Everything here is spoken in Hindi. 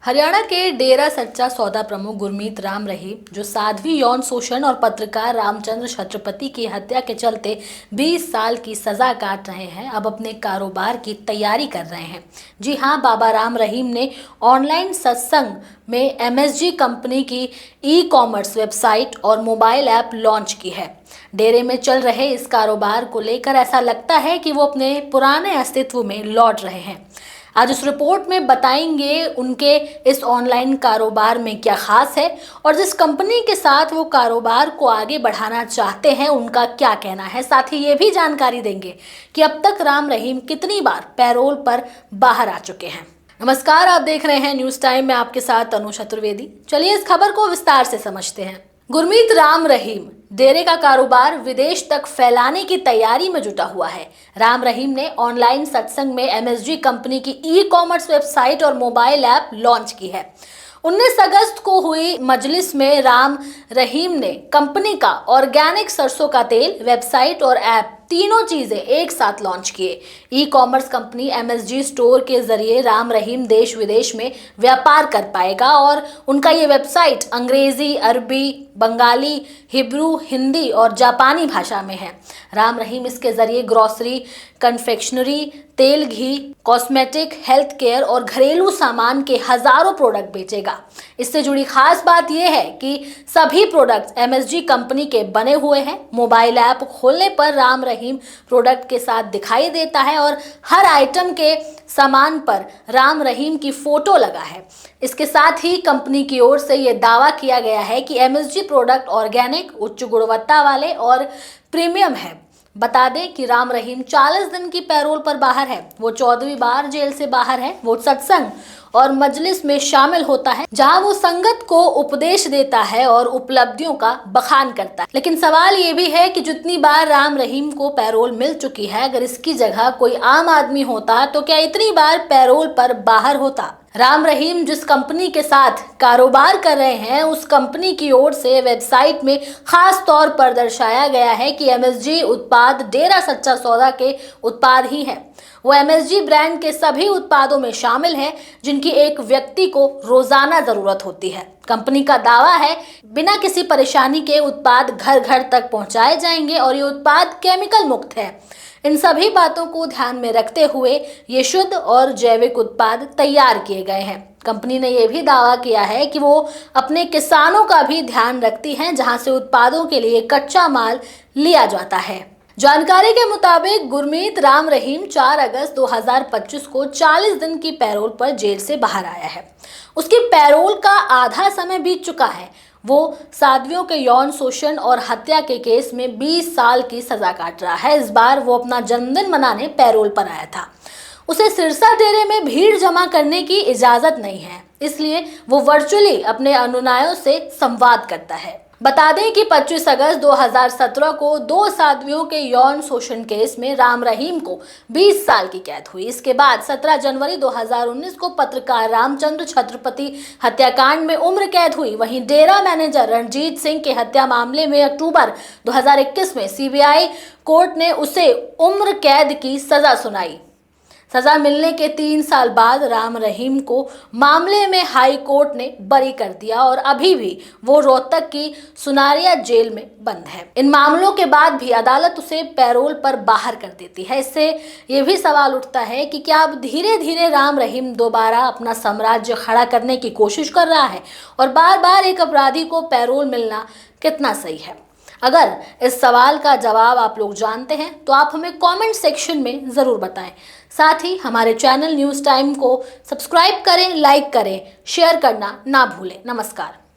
हरियाणा के डेरा सच्चा सौदा प्रमुख गुरमीत राम रहीम, जो साध्वी यौन शोषण और पत्रकार रामचंद्र छत्रपति की हत्या के चलते 20 साल की सजा काट रहे हैं, अब अपने कारोबार की तैयारी कर रहे हैं। जी हां, बाबा राम रहीम ने ऑनलाइन सत्संग में एमएसजी कंपनी की ई-कॉमर्स वेबसाइट और मोबाइल ऐप लॉन्च की है। डेरे में चल रहे इस कारोबार को लेकर ऐसा लगता है कि वो अपने पुराने अस्तित्व में लौट रहे हैं। आज इस रिपोर्ट में बताएंगे उनके इस ऑनलाइन कारोबार में क्या खास है और जिस कंपनी के साथ वो कारोबार को आगे बढ़ाना चाहते हैं उनका क्या कहना है। साथ ही ये भी जानकारी देंगे कि अब तक राम रहीम कितनी बार पैरोल पर बाहर आ चुके हैं। नमस्कार, आप देख रहे हैं न्यूज टाइम में आपके साथ तनु चतुर्वेदी। चलिए इस खबर को विस्तार से समझते हैं। गुरमीत राम रहीम डेरे का कारोबार विदेश तक फैलाने की तैयारी में जुटा हुआ है। राम रहीम ने ऑनलाइन सत्संग में एमएसजी कंपनी की ई-कॉमर्स वेबसाइट और मोबाइल ऐप लॉन्च की है। 19 अगस्त को हुई मजलिस में राम रहीम ने कंपनी का ऑर्गेनिक सरसों का तेल, वेबसाइट और ऐप तीनों चीजें एक साथ लॉन्च किए। E commerce company MSG store के जरिए राम रहीम देश विदेश में व्यापार कर पाएगा और उनका ये वेबसाइट अंग्रेजी, अरबी, बंगाली, हिब्रू, हिंदी और जापानी भाषा में है। राम रहीम इसके जरिए ग्रोसरी, कन्फेक्शनरी, तेल, घी, कॉस्मेटिक, हेल्थ केयर और घरेलू सामान के हजारों प्रोडक्ट बेचेगा। इससे जुड़ी खास बात यह है कि सभी प्रोडक्ट्स एमएसजी कंपनी के बने हुए हैं। मोबाइल ऐप खोलने पर राम रहीम प्रोडक्ट के साथ दिखाई देता है और हर आइटम के सामान पर राम रहीम की फोटो लगा है। इसके साथ ही कंपनी की ओर से यह दावा किया गया है कि एमएसजी प्रोडक्ट ऑर्गेनिक, उच्च गुणवत्ता वाले और प्रीमियम है। बता दें कि राम रहीम 40 दिन की पैरोल पर बाहर है। वो 14वीं बार जेल से बाहर है। वो सत्संग और मजलिस में शामिल होता है जहां वो संगत को उपदेश देता है और उपलब्धियों का बखान करता है। लेकिन सवाल ये भी है कि जितनी बार राम रहीम को पैरोल मिल चुकी है, अगर इसकी जगह कोई आम आदमी होता तो क्या इतनी बार पैरोल पर बाहर होता? राम रहीम जिस कंपनी के साथ कारोबार कर रहे हैं, उस कंपनी की ओर से वेबसाइट में खास तौर पर दर्शाया गया है कि एमएसजी उत्पाद डेरा सच्चा सौदा के उत्पाद ही हैं। वो एमएसजी ब्रांड के सभी उत्पादों में शामिल हैं जिनकी एक व्यक्ति को रोजाना जरूरत होती है। कंपनी का दावा है बिना किसी परेशानी के उत्पाद घर घर तक पहुंचाए जाएंगे और ये उत्पाद केमिकल मुक्त है। इन सभी बातों को ध्यान में रखते हुए ये शुद्ध और जैविक उत्पाद तैयार किए गए हैं। कंपनी ने यह भी दावा किया है कि वो अपने किसानों का भी ध्यान रखती है, जहां से उत्पादों के लिए कच्चा माल लिया जाता है। जानकारी के मुताबिक गुरमीत राम रहीम 4 अगस्त 2025 को 40 दिन की पैरोल पर जेल से बाहर आया है। उसकी पैरोल का आधा समय बीत चुका है। वो साध्वियों के यौन शोषण और हत्या के केस में 20 साल की सजा काट रहा है। इस बार वो अपना जन्मदिन मनाने पैरोल पर आया था। उसे सिरसा डेरे में भीड़ जमा करने की इजाजत नहीं है, इसलिए वो वर्चुअली अपने अनुयायियों से संवाद करता है। बता दें कि 25 अगस्त 2017 को 2 साध्वियों के यौन शोषण केस में राम रहीम को 20 साल की कैद हुई। इसके बाद 17 जनवरी 2019 को पत्रकार रामचंद्र छत्रपति हत्याकांड में उम्र कैद हुई। वहीं डेरा मैनेजर रणजीत सिंह के हत्या मामले में अक्टूबर 2021 में सीबीआई कोर्ट ने उसे उम्र कैद की सजा सुनाई। सजा मिलने के 3 साल बाद राम रहीम को मामले में हाई कोर्ट ने बरी कर दिया और अभी भी वो रोहतक की सुनारिया जेल में बंद है। इन मामलों के बाद भी अदालत उसे पैरोल पर बाहर कर देती है। इससे ये भी सवाल उठता है कि क्या अब धीरे धीरे राम रहीम दोबारा अपना साम्राज्य खड़ा करने की कोशिश कर रहा है और बार बार एक अपराधी को पैरोल मिलना कितना सही है? अगर इस सवाल का जवाब आप लोग जानते हैं तो आप हमें कमेंट सेक्शन में ज़रूर बताएं। साथ ही हमारे चैनल न्यूज़ टाइम को सब्सक्राइब करें, लाइक करें, शेयर करना ना भूलें। नमस्कार।